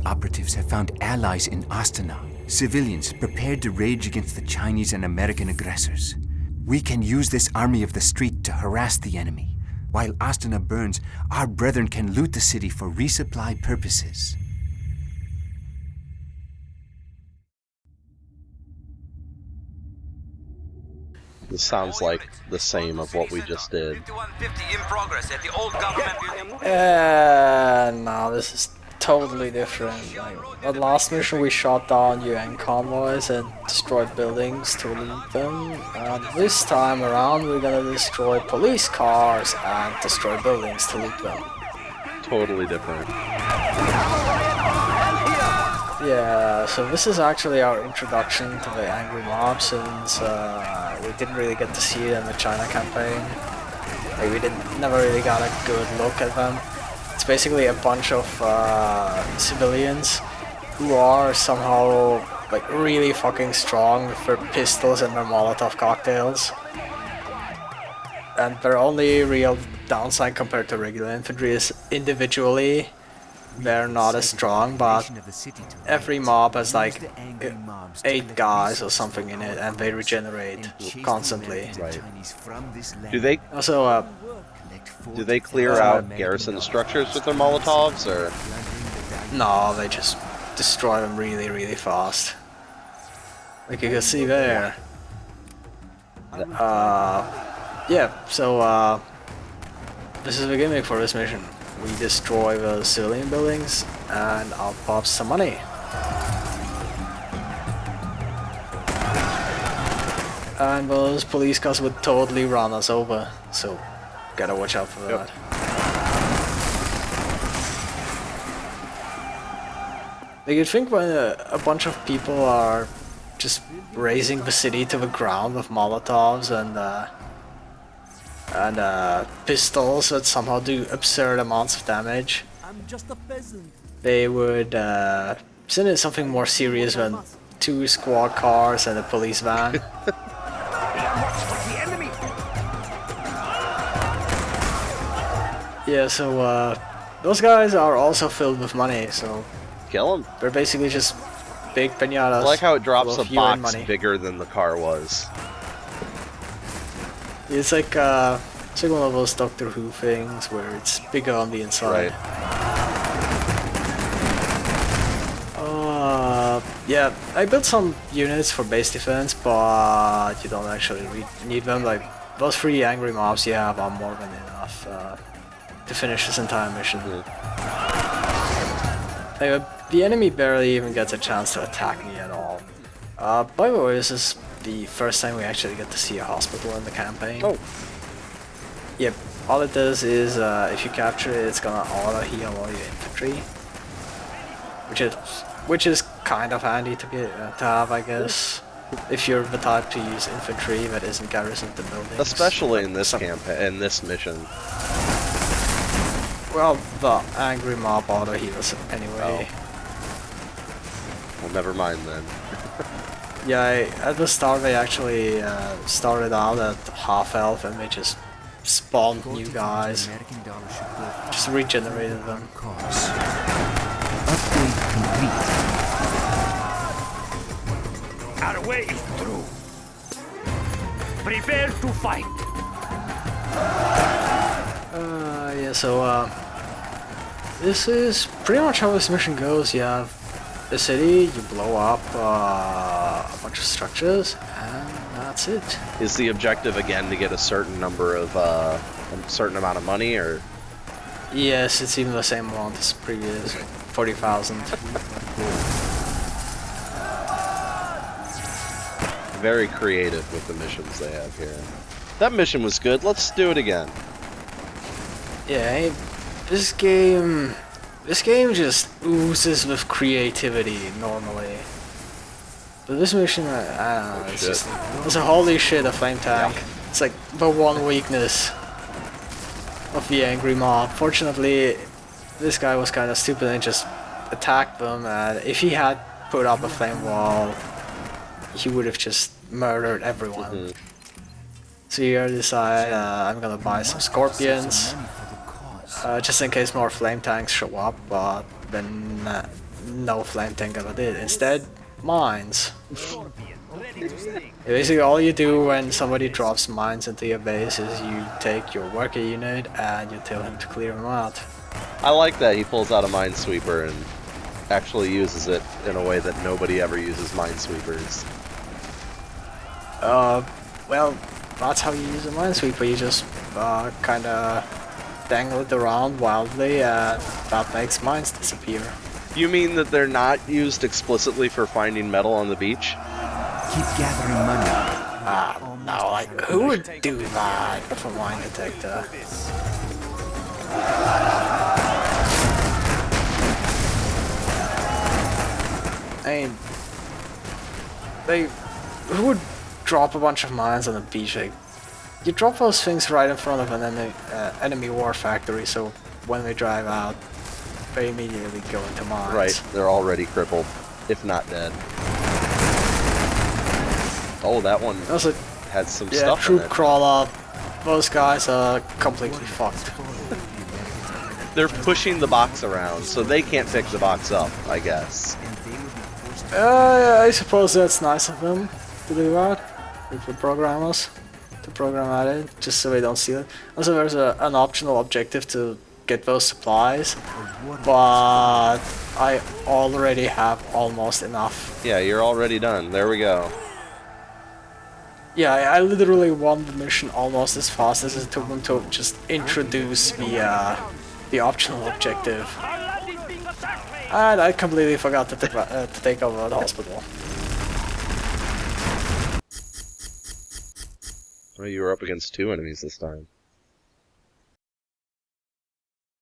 our operatives have found allies in Astana, civilians prepared to rage against the Chinese and American aggressors. We can use this army of the street to harass the enemy. While Astana burns, our brethren can loot the city for resupply purposes. This sounds like the same of what we just did. No, this is totally different. Like, the last mission we shot down UN convoys and destroyed buildings to loot them. And this time around we're gonna destroy police cars and destroy buildings to loot them. Totally different. Yeah, so this is actually our introduction to the angry mob, since we didn't really get to see it in the China campaign. Like, we never really got a good look at them. It's basically a bunch of civilians who are somehow like really fucking strong with their pistols and their Molotov cocktails. And their only real downside compared to regular infantry is individually they're not as strong, but every mob has like 8 guys or something in it, and they regenerate constantly. Right. Do they also do they clear out garrison structures with their Molotovs, or? No, they just destroy them really, really fast. Like you can see there. Yeah, so this is the gimmick for this mission. We destroy the civilian buildings and out pops some money. And those police cars would totally run us over, so gotta watch out for that. Like, you'd think when a bunch of people are just razing the city to the ground with Molotovs and pistols that somehow do absurd amounts of damage, they would send in something more serious than 2 squad cars and a police van. Yeah, so those guys are also filled with money, so Kill them. They're basically just big pinatas. I like how it drops a box money. bigger than the car was. It's like one of those Doctor Who things where it's bigger on the inside. Right. Yeah, I built some units for base defense, but you don't actually need them. Like, those 3 angry mobs you have are more than enough to finish this entire mission. The enemy barely even gets a chance to attack me at all. By the way, this is the first time we actually get to see a hospital in the campaign. Oh. Yep, all it does is if you capture it, it's gonna auto heal all your infantry, which is kind of handy to have, I guess, if you're the type to use infantry that isn't garrisoned to buildings. Especially in this campaign, in this mission. Well, the angry mob auto heals anyway. Oh. Well, never mind then. Yeah, at the start they actually started out at half health and they just spawned new guys. Just regenerated them. Upgrade complete. Our way is through. Prepare to fight. Yeah, so this is pretty much how this mission goes. You have the city, you blow up a bunch of structures, and that's it. Is the objective again to get a certain number of a certain amount of money, or? Yes, it's even the same amount as previous, 40,000. Very creative with the missions they have here. That mission was good. Let's do it again. Yeah, this game just oozes with creativity normally. But this mission, I don't know, it's a holy shit, a flame tank. Yeah. It's like the one weakness of the angry mob. Fortunately, this guy was kind of stupid and just attacked them, and if he had put up a flame wall, he would have just murdered everyone. Mm-hmm. So here I decide I'm gonna buy some scorpions, just in case more flame tanks show up, but then no flame tank ever did. Instead, mines. Basically, all you do when somebody drops mines into your base is you take your worker unit and you tell him to clear them out. I like that he pulls out a minesweeper and actually uses it in a way that nobody ever uses minesweepers. Well, that's how you use a minesweeper. You just kinda dangle it around wildly and that makes mines disappear. You mean that they're not used explicitly for finding metal on the beach? Keep gathering money. No, like, who would do that with a mine detector? I mean, who would drop a bunch of mines on the beach? Like, you drop those things right in front of an enemy war factory, so when they drive out, they immediately go into mines. Right, they're already crippled, if not dead. Oh, that one Also, had some yeah, stuff in troop it. crawl up. Those guys are completely fucked. They're pushing the box around, so they can't pick the box up, I guess. I suppose that's nice of them to do that, with the programmers, to program at it, just so we don't steal it. Also, there's an optional objective to get those supplies, but I already have almost enough. Yeah, you're already done. There we go. Yeah, I literally won the mission almost as fast as it took them to just introduce the optional objective. And I completely forgot to take over the hospital. Well, you were up against 2 enemies this time.